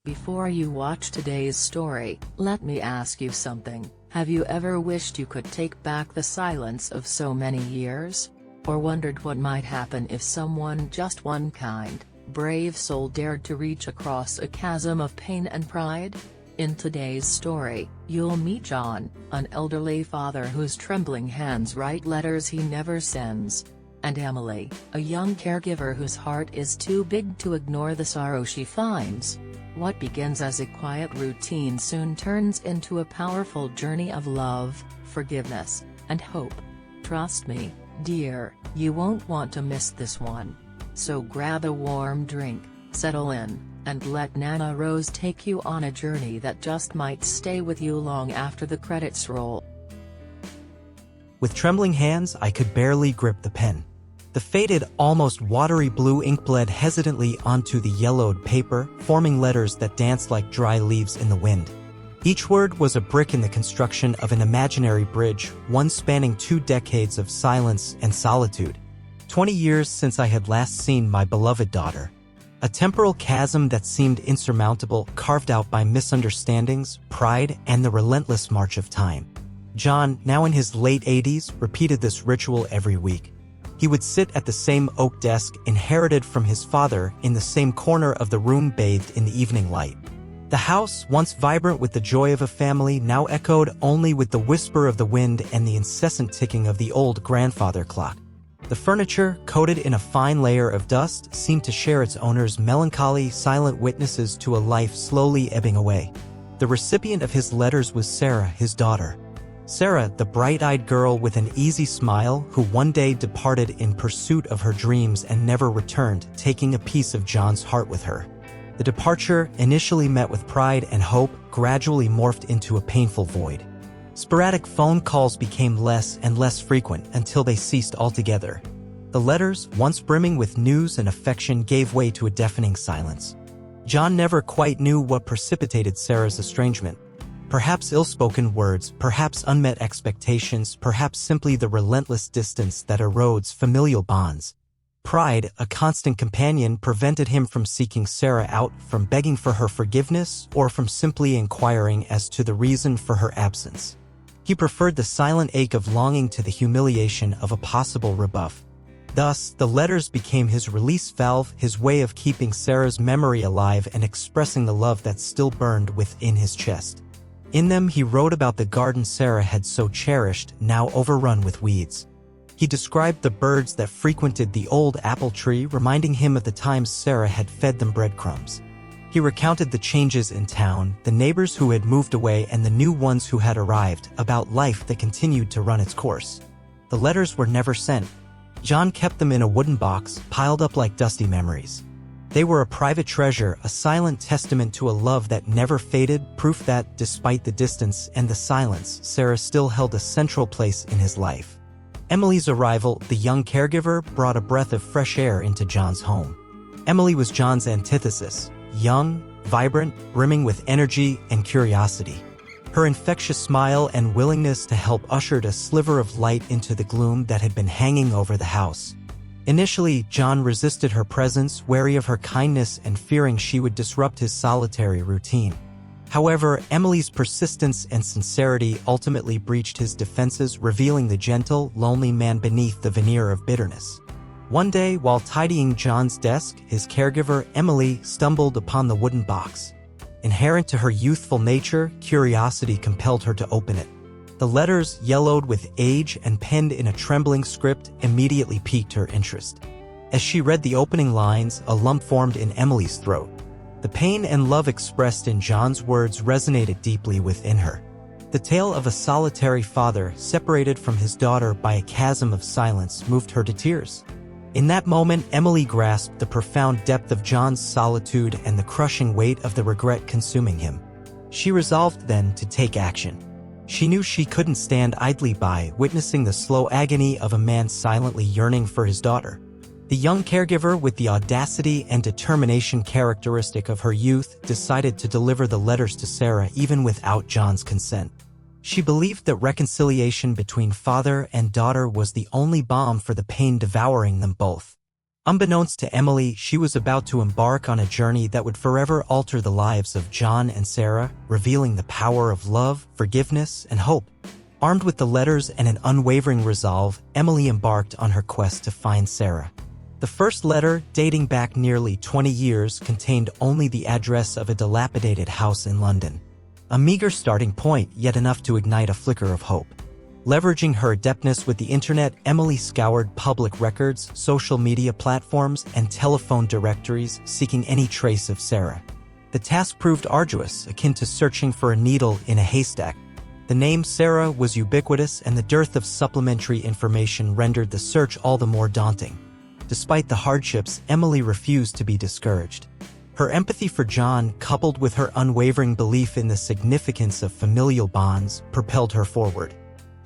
Before you watch today's story, let me ask you something. Have you ever wished you could take back the silence of so many years? Or wondered what might happen if someone, just one kind, brave soul, dared to reach across a chasm of pain and pride? In today's story, you'll meet John, an elderly father whose trembling hands write letters he never sends. And Emily, a young caregiver whose heart is too big to ignore the sorrow she finds. What begins as a quiet routine soon turns into a powerful journey of love, forgiveness, and hope. Trust me, dear, you won't want to miss this one. So grab a warm drink, settle in, and let Nana Rose take you on a journey that just might stay with you long after the credits roll. With trembling hands, I could barely grip the pen. The faded, almost watery blue ink bled hesitantly onto the yellowed paper, forming letters that danced like dry leaves in the wind. Each word was a brick in the construction of an imaginary bridge, one spanning 2 decades of silence and solitude. 20 years since I had last seen my beloved daughter. A temporal chasm that seemed insurmountable, carved out by misunderstandings, pride, and the relentless march of time. John, now in his late 80s, repeated this ritual every week. He would sit at the same oak desk inherited from his father, in the same corner of the room bathed in the evening light. The house, once vibrant with the joy of a family, now echoed only with the whisper of the wind and the incessant ticking of the old grandfather clock. The furniture, coated in a fine layer of dust, seemed to share its owner's melancholy, silent witnesses to a life slowly ebbing away. The recipient of his letters was Sarah, his daughter. Sarah, the bright-eyed girl with an easy smile who one day departed in pursuit of her dreams and never returned, taking a piece of John's heart with her. The departure, initially met with pride and hope, gradually morphed into a painful void. Sporadic phone calls became less and less frequent until they ceased altogether. The letters, once brimming with news and affection, gave way to a deafening silence. John never quite knew what precipitated Sarah's estrangement. Perhaps ill-spoken words, perhaps unmet expectations, perhaps simply the relentless distance that erodes familial bonds. Pride, a constant companion, prevented him from seeking Sarah out, from begging for her forgiveness, or from simply inquiring as to the reason for her absence. He preferred the silent ache of longing to the humiliation of a possible rebuff. Thus, the letters became his release valve, his way of keeping Sarah's memory alive and expressing the love that still burned within his chest. In them he wrote about the garden Sarah had so cherished, now overrun with weeds. He described the birds that frequented the old apple tree, reminding him of the times Sarah had fed them breadcrumbs. He recounted the changes in town, the neighbors who had moved away and the new ones who had arrived, about life that continued to run its course. The letters were never sent. John kept them in a wooden box, piled up like dusty memories. They were a private treasure, a silent testament to a love that never faded, proof that, despite the distance and the silence, Sarah still held a central place in his life. Emily's arrival, the young caregiver, brought a breath of fresh air into John's home. Emily was John's antithesis, young, vibrant, brimming with energy and curiosity. Her infectious smile and willingness to help ushered a sliver of light into the gloom that had been hanging over the house. Initially, John resisted her presence, wary of her kindness and fearing she would disrupt his solitary routine. However, Emily's persistence and sincerity ultimately breached his defenses, revealing the gentle, lonely man beneath the veneer of bitterness. One day, while tidying John's desk, his caregiver, Emily, stumbled upon the wooden box. Inherent to her youthful nature, curiosity compelled her to open it. The letters, yellowed with age and penned in a trembling script, immediately piqued her interest. As she read the opening lines, a lump formed in Emily's throat. The pain and love expressed in John's words resonated deeply within her. The tale of a solitary father, separated from his daughter by a chasm of silence, moved her to tears. In that moment, Emily grasped the profound depth of John's solitude and the crushing weight of the regret consuming him. She resolved then to take action. She knew she couldn't stand idly by, witnessing the slow agony of a man silently yearning for his daughter. The young caregiver, with the audacity and determination characteristic of her youth, decided to deliver the letters to Sarah even without John's consent. She believed that reconciliation between father and daughter was the only balm for the pain devouring them both. Unbeknownst to Emily, she was about to embark on a journey that would forever alter the lives of John and Sarah, revealing the power of love, forgiveness, and hope. Armed with the letters and an unwavering resolve, Emily embarked on her quest to find Sarah. The first letter, dating back nearly 20 years, contained only the address of a dilapidated house in London. A meager starting point, yet enough to ignite a flicker of hope. Leveraging her adeptness with the internet, Emily scoured public records, social media platforms, and telephone directories, seeking any trace of Sarah. The task proved arduous, akin to searching for a needle in a haystack. The name Sarah was ubiquitous, and the dearth of supplementary information rendered the search all the more daunting. Despite the hardships, Emily refused to be discouraged. Her empathy for John, coupled with her unwavering belief in the significance of familial bonds, propelled her forward.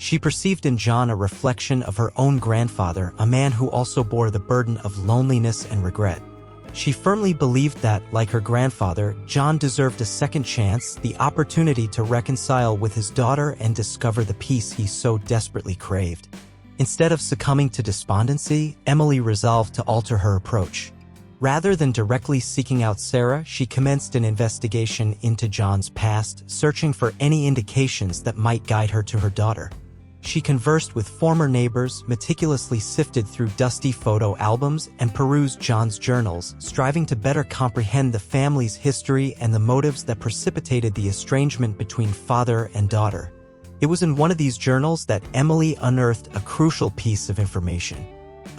She perceived in John a reflection of her own grandfather, a man who also bore the burden of loneliness and regret. She firmly believed that, like her grandfather, John deserved a second chance, the opportunity to reconcile with his daughter and discover the peace he so desperately craved. Instead of succumbing to despondency, Emily resolved to alter her approach. Rather than directly seeking out Sarah, she commenced an investigation into John's past, searching for any indications that might guide her to her daughter. She conversed with former neighbors, meticulously sifted through dusty photo albums, and perused John's journals, striving to better comprehend the family's history and the motives that precipitated the estrangement between father and daughter. It was in one of these journals that Emily unearthed a crucial piece of information.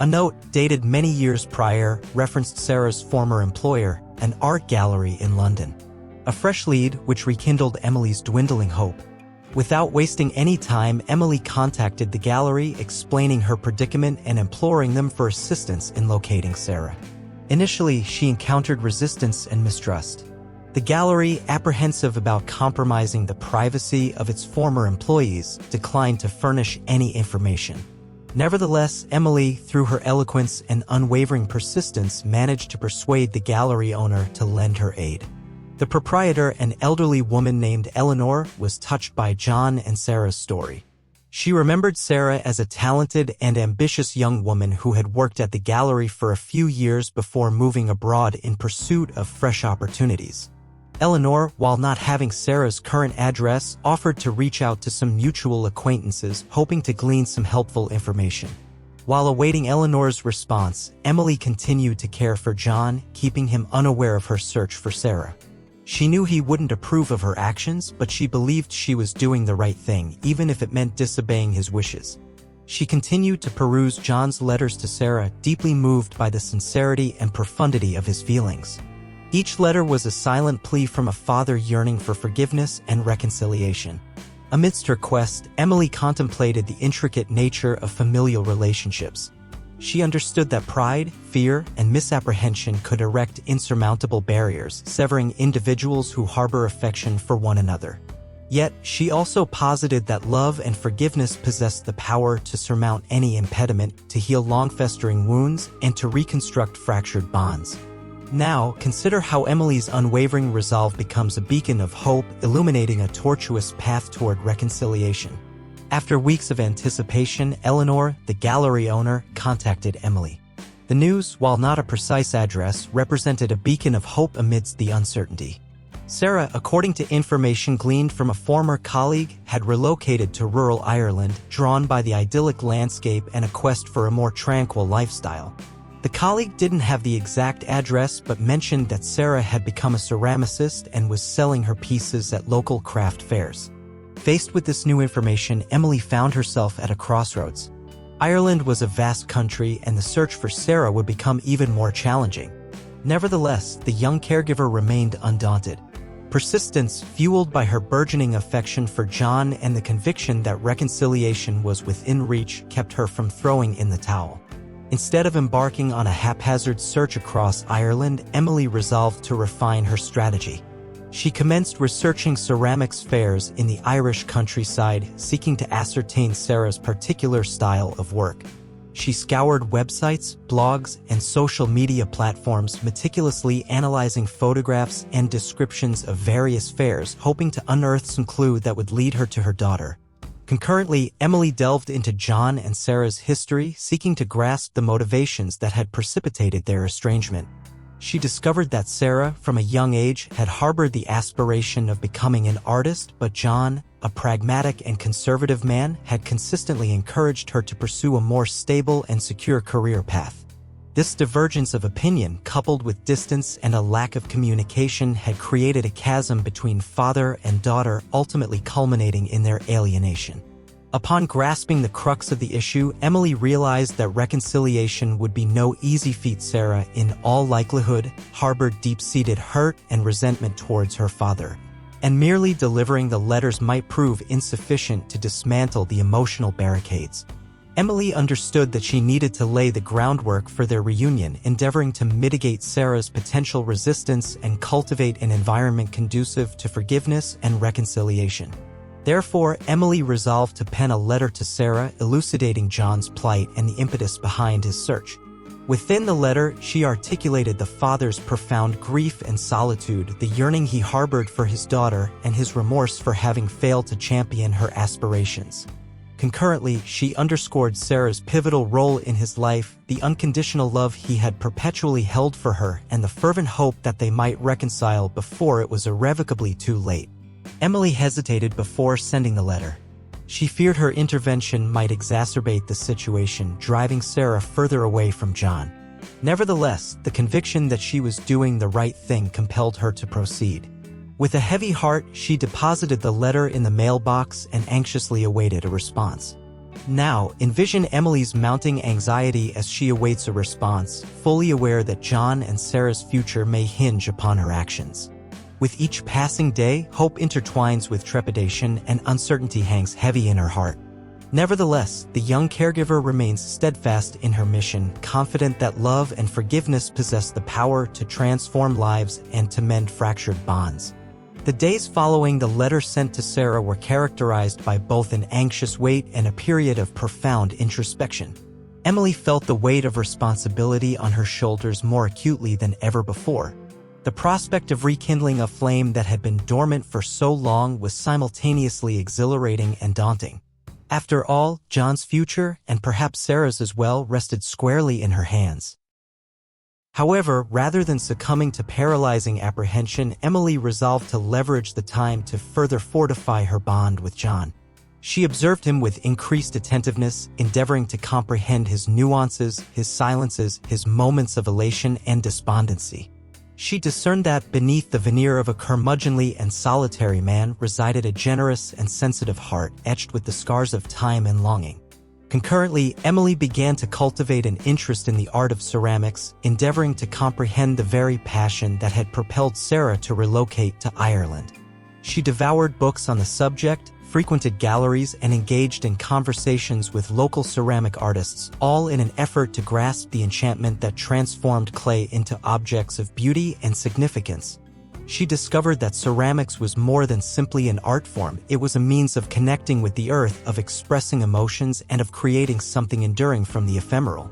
A note, dated many years prior, referenced Sarah's former employer, an art gallery in London. A fresh lead which rekindled Emily's dwindling hope. Without wasting any time, Emily contacted the gallery, explaining her predicament and imploring them for assistance in locating Sarah. Initially, she encountered resistance and mistrust. The gallery, apprehensive about compromising the privacy of its former employees, declined to furnish any information. Nevertheless, Emily, through her eloquence and unwavering persistence, managed to persuade the gallery owner to lend her aid. The proprietor, an elderly woman named Eleanor, was touched by John and Sarah's story. She remembered Sarah as a talented and ambitious young woman who had worked at the gallery for a few years before moving abroad in pursuit of fresh opportunities. Eleanor, while not having Sarah's current address, offered to reach out to some mutual acquaintances, hoping to glean some helpful information. While awaiting Eleanor's response, Emily continued to care for John, keeping him unaware of her search for Sarah. She knew he wouldn't approve of her actions, but she believed she was doing the right thing, even if it meant disobeying his wishes. She continued to peruse John's letters to Sarah, deeply moved by the sincerity and profundity of his feelings. Each letter was a silent plea from a father yearning for forgiveness and reconciliation. Amidst her quest, Emily contemplated the intricate nature of familial relationships. She understood that pride, fear, and misapprehension could erect insurmountable barriers, severing individuals who harbor affection for one another. Yet, she also posited that love and forgiveness possessed the power to surmount any impediment, to heal long-festering wounds, and to reconstruct fractured bonds. Now, consider how Emily's unwavering resolve becomes a beacon of hope, illuminating a tortuous path toward reconciliation. After weeks of anticipation, Eleanor, the gallery owner, contacted Emily. The news, while not a precise address, represented a beacon of hope amidst the uncertainty. Sarah, according to information gleaned from a former colleague, had relocated to rural Ireland, drawn by the idyllic landscape and a quest for a more tranquil lifestyle. The colleague didn't have the exact address but mentioned that Sarah had become a ceramicist and was selling her pieces at local craft fairs. Faced with this new information, Emily found herself at a crossroads. Ireland was a vast country, and the search for Sarah would become even more challenging. Nevertheless, the young caregiver remained undaunted. Persistence, fueled by her burgeoning affection for John and the conviction that reconciliation was within reach, kept her from throwing in the towel. Instead of embarking on a haphazard search across Ireland, Emily resolved to refine her strategy. She commenced researching ceramics fairs in the Irish countryside, seeking to ascertain Sarah's particular style of work. She scoured websites, blogs, and social media platforms, meticulously analyzing photographs and descriptions of various fairs, hoping to unearth some clue that would lead her to her daughter. Concurrently, Emily delved into John and Sarah's history, seeking to grasp the motivations that had precipitated their estrangement. She discovered that Sarah, from a young age, had harbored the aspiration of becoming an artist, but John, a pragmatic and conservative man, had consistently encouraged her to pursue a more stable and secure career path. This divergence of opinion, coupled with distance and a lack of communication, had created a chasm between father and daughter, ultimately culminating in their alienation. Upon grasping the crux of the issue, Emily realized that reconciliation would be no easy feat. Sarah, in all likelihood, harbored deep-seated hurt and resentment towards her father, and merely delivering the letters might prove insufficient to dismantle the emotional barricades. Emily understood that she needed to lay the groundwork for their reunion, endeavoring to mitigate Sarah's potential resistance and cultivate an environment conducive to forgiveness and reconciliation. Therefore, Emily resolved to pen a letter to Sarah, elucidating John's plight and the impetus behind his search. Within the letter, she articulated the father's profound grief and solitude, the yearning he harbored for his daughter, and his remorse for having failed to champion her aspirations. Concurrently, she underscored Sarah's pivotal role in his life, the unconditional love he had perpetually held for her, and the fervent hope that they might reconcile before it was irrevocably too late. Emily hesitated before sending the letter. She feared her intervention might exacerbate the situation, driving Sarah further away from John. Nevertheless, the conviction that she was doing the right thing compelled her to proceed. With a heavy heart, she deposited the letter in the mailbox and anxiously awaited a response. Now, envision Emily's mounting anxiety as she awaits a response, fully aware that John and Sarah's future may hinge upon her actions. With each passing day, hope intertwines with trepidation and uncertainty hangs heavy in her heart. Nevertheless, the young caregiver remains steadfast in her mission, confident that love and forgiveness possess the power to transform lives and to mend fractured bonds. The days following the letter sent to Sarah were characterized by both an anxious wait and a period of profound introspection. Emily felt the weight of responsibility on her shoulders more acutely than ever before. The prospect of rekindling a flame that had been dormant for so long was simultaneously exhilarating and daunting. After all, John's future, and perhaps Sarah's as well, rested squarely in her hands. However, rather than succumbing to paralyzing apprehension, Emily resolved to leverage the time to further fortify her bond with John. She observed him with increased attentiveness, endeavoring to comprehend his nuances, his silences, his moments of elation and despondency. She discerned that beneath the veneer of a curmudgeonly and solitary man resided a generous and sensitive heart etched with the scars of time and longing. Concurrently, Emily began to cultivate an interest in the art of ceramics, endeavoring to comprehend the very passion that had propelled Sarah to relocate to Ireland. She devoured books on the subject, frequented galleries, and engaged in conversations with local ceramic artists, all in an effort to grasp the enchantment that transformed clay into objects of beauty and significance. She discovered that ceramics was more than simply an art form. It was a means of connecting with the earth, of expressing emotions, and of creating something enduring from the ephemeral.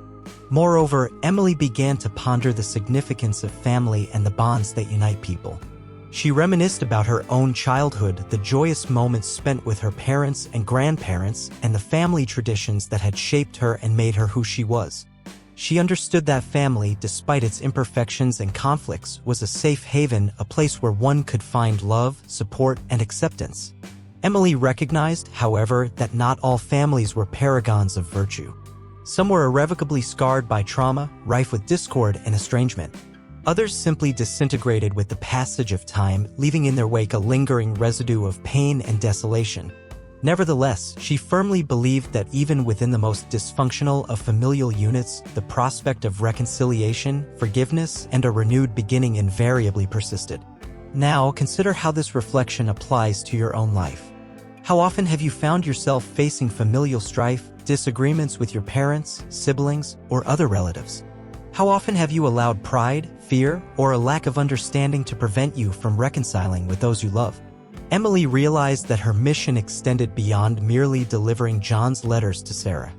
Moreover, Emily began to ponder the significance of family and the bonds that unite people. She reminisced about her own childhood, the joyous moments spent with her parents and grandparents, and the family traditions that had shaped her and made her who she was. She understood that family, despite its imperfections and conflicts, was a safe haven, a place where one could find love, support, and acceptance. Emily recognized, however, that not all families were paragons of virtue. Some were irrevocably scarred by trauma, rife with discord and estrangement. Others simply disintegrated with the passage of time, leaving in their wake a lingering residue of pain and desolation. Nevertheless, she firmly believed that even within the most dysfunctional of familial units, the prospect of reconciliation, forgiveness, and a renewed beginning invariably persisted. Now, consider how this reflection applies to your own life. How often have you found yourself facing familial strife, disagreements with your parents, siblings, or other relatives? How often have you allowed pride, fear, or a lack of understanding to prevent you from reconciling with those you love? Emily realized that her mission extended beyond merely delivering John's letters to Sarah.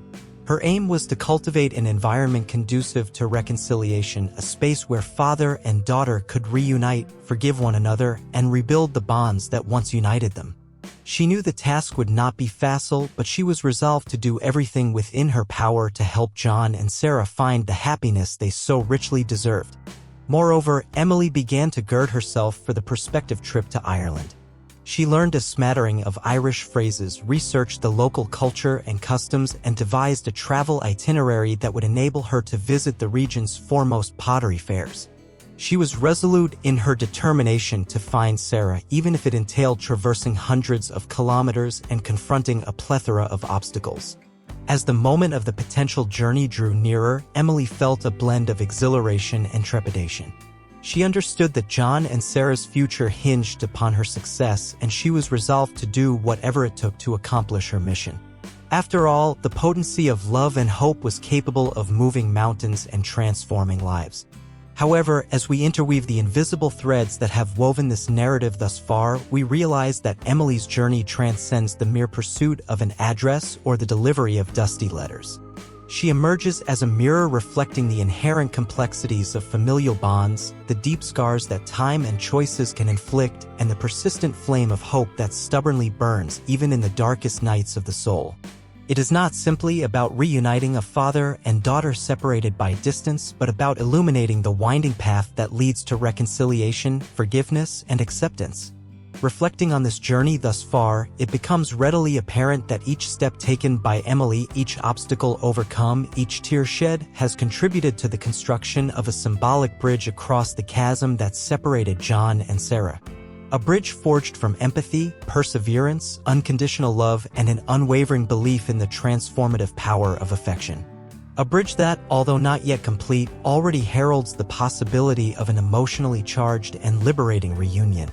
Her aim was to cultivate an environment conducive to reconciliation, a space where father and daughter could reunite, forgive one another, and rebuild the bonds that once united them. She knew the task would not be facile, but she was resolved to do everything within her power to help John and Sarah find the happiness they so richly deserved. Moreover, Emily began to gird herself for the prospective trip to Ireland. She learned a smattering of Irish phrases, researched the local culture and customs, and devised a travel itinerary that would enable her to visit the region's foremost pottery fairs. She was resolute in her determination to find Sarah, even if it entailed traversing hundreds of kilometers and confronting a plethora of obstacles. As the moment of the potential journey drew nearer, Emily felt a blend of exhilaration and trepidation. She understood that John and Sarah's future hinged upon her success, and she was resolved to do whatever it took to accomplish her mission. After all, the potency of love and hope was capable of moving mountains and transforming lives. However, as we interweave the invisible threads that have woven this narrative thus far, we realize that Emily's journey transcends the mere pursuit of an address or the delivery of dusty letters. She emerges as a mirror reflecting the inherent complexities of familial bonds, the deep scars that time and choices can inflict, and the persistent flame of hope that stubbornly burns even in the darkest nights of the soul. It is not simply about reuniting a father and daughter separated by distance, but about illuminating the winding path that leads to reconciliation, forgiveness, and acceptance. Reflecting on this journey thus far, it becomes readily apparent that each step taken by Emily, each obstacle overcome, each tear shed, has contributed to the construction of a symbolic bridge across the chasm that separated John and Sarah. A bridge forged from empathy, perseverance, unconditional love, and an unwavering belief in the transformative power of affection. A bridge that, although not yet complete, already heralds the possibility of an emotionally charged and liberating reunion.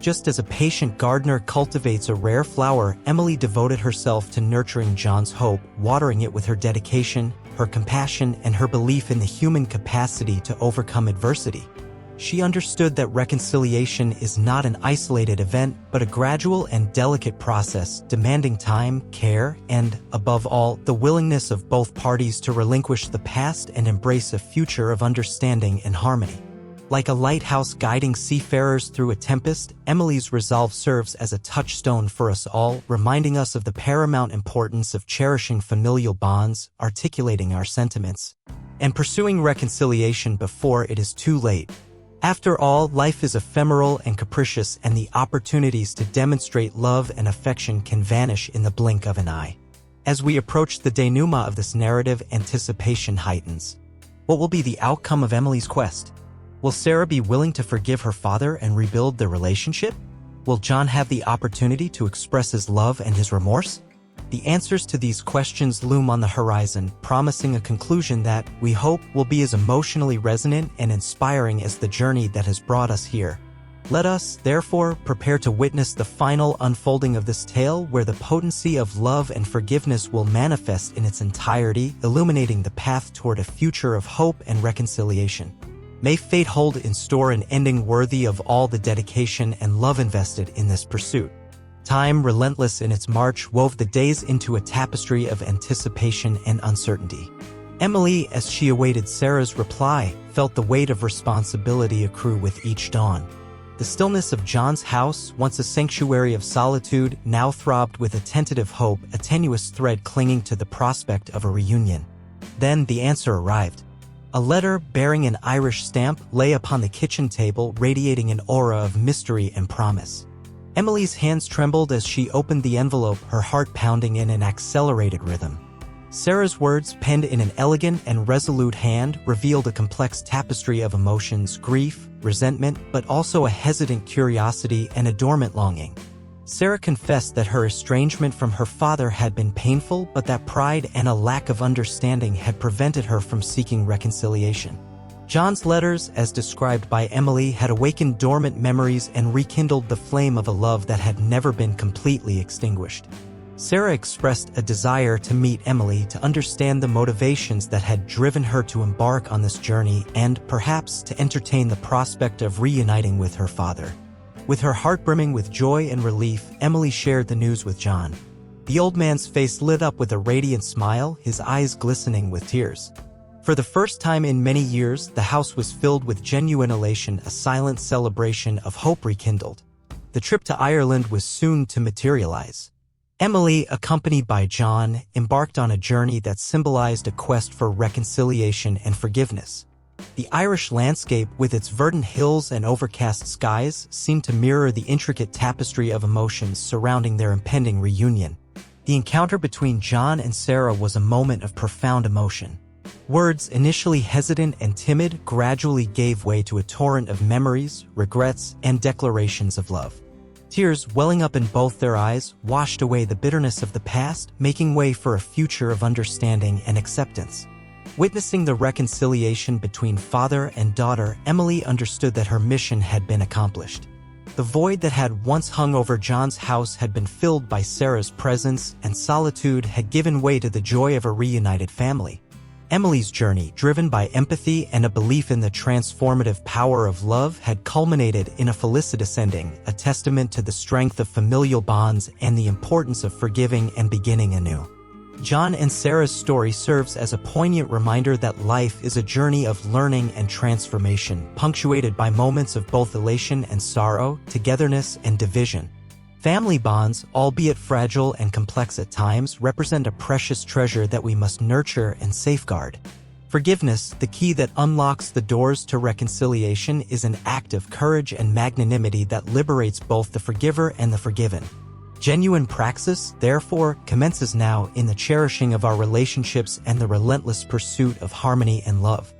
Just as a patient gardener cultivates a rare flower, Emily devoted herself to nurturing John's hope, watering it with her dedication, her compassion, and her belief in the human capacity to overcome adversity. She understood that reconciliation is not an isolated event, but a gradual and delicate process, demanding time, care, and, above all, the willingness of both parties to relinquish the past and embrace a future of understanding and harmony. Like a lighthouse guiding seafarers through a tempest, Emily's resolve serves as a touchstone for us all, reminding us of the paramount importance of cherishing familial bonds, articulating our sentiments, and pursuing reconciliation before it is too late. After all, life is ephemeral and capricious, and the opportunities to demonstrate love and affection can vanish in the blink of an eye. As we approach the denouement of this narrative, anticipation heightens. What will be the outcome of Emily's quest? Will Sarah be willing to forgive her father and rebuild their relationship? Will John have the opportunity to express his love and his remorse? The answers to these questions loom on the horizon, promising a conclusion that, we hope, will be as emotionally resonant and inspiring as the journey that has brought us here. Let us, therefore, prepare to witness the final unfolding of this tale, where the potency of love and forgiveness will manifest in its entirety, illuminating the path toward a future of hope and reconciliation. May fate hold in store an ending worthy of all the dedication and love invested in this pursuit. Time, relentless in its march, wove the days into a tapestry of anticipation and uncertainty. Emily, as she awaited Sarah's reply, felt the weight of responsibility accrue with each dawn. The stillness of John's house, once a sanctuary of solitude, now throbbed with a tentative hope, a tenuous thread clinging to the prospect of a reunion. Then the answer arrived. A letter bearing an Irish stamp lay upon the kitchen table, radiating an aura of mystery and promise. Emily's hands trembled as she opened the envelope, her heart pounding in an accelerated rhythm. Sarah's words, penned in an elegant and resolute hand, revealed a complex tapestry of emotions, grief, resentment, but also a hesitant curiosity and a dormant longing. Sarah confessed that her estrangement from her father had been painful, but that pride and a lack of understanding had prevented her from seeking reconciliation. John's letters, as described by Emily, had awakened dormant memories and rekindled the flame of a love that had never been completely extinguished. Sarah expressed a desire to meet Emily, to understand the motivations that had driven her to embark on this journey, and, perhaps, to entertain the prospect of reuniting with her father. With her heart brimming with joy and relief, Emily shared the news with John. The old man's face lit up with a radiant smile, his eyes glistening with tears. For the first time in many years, the house was filled with genuine elation, a silent celebration of hope rekindled. the trip to Ireland was soon to materialize. Emily, accompanied by John, embarked on a journey that symbolized a quest for reconciliation and forgiveness. The Irish landscape, with its verdant hills and overcast skies, seemed to mirror the intricate tapestry of emotions surrounding their impending reunion. The encounter between John and Sarah was a moment of profound emotion. Words, initially hesitant and timid, gradually gave way to a torrent of memories, regrets, and declarations of love. Tears, welling up in both their eyes, washed away the bitterness of the past, making way for a future of understanding and acceptance. Witnessing the reconciliation between father and daughter, Emily understood that her mission had been accomplished. The void that had once hung over John's house had been filled by Sarah's presence, and solitude had given way to the joy of a reunited family. Emily's journey, driven by empathy and a belief in the transformative power of love, had culminated in a felicitous ending, a testament to the strength of familial bonds and the importance of forgiving and beginning anew. John and Sarah's story serves as a poignant reminder that life is a journey of learning and transformation, punctuated by moments of both elation and sorrow, togetherness and division. Family bonds, albeit fragile and complex at times, represent a precious treasure that we must nurture and safeguard. Forgiveness, the key that unlocks the doors to reconciliation, is an act of courage and magnanimity that liberates both the forgiver and the forgiven. Genuine praxis, therefore, commences now in the cherishing of our relationships and the relentless pursuit of harmony and love.